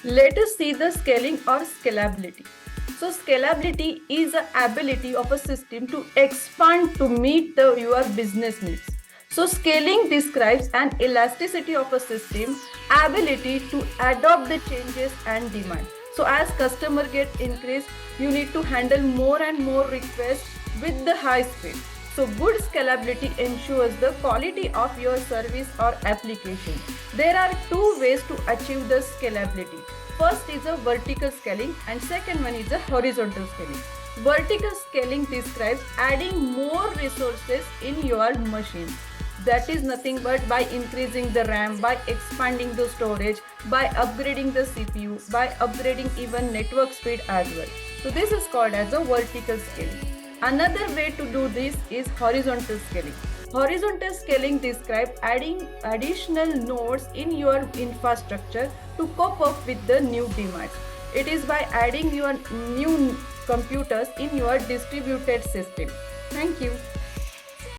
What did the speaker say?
Let us see the scaling or scalability. So scalability is the ability of a system to expand to meet your business needs. So scaling describes an elasticity of a system, ability to adopt the changes and demand. So as customer get increased, you need to handle more and more requests with the high speed. So good scalability ensures the quality of your service or application. There are two ways to achieve the scalability. First is a vertical scaling and second one is a horizontal scaling. Vertical scaling describes adding more resources in your machine. That is nothing but by increasing the RAM, by expanding the storage, by upgrading the CPU, by upgrading even network speed as well. So this is called as a vertical scaling. Another way to do this is horizontal scaling. Horizontal scaling describes adding additional nodes in your infrastructure to cope up with the new demands. It is by adding your new computers in your distributed system. Thank you.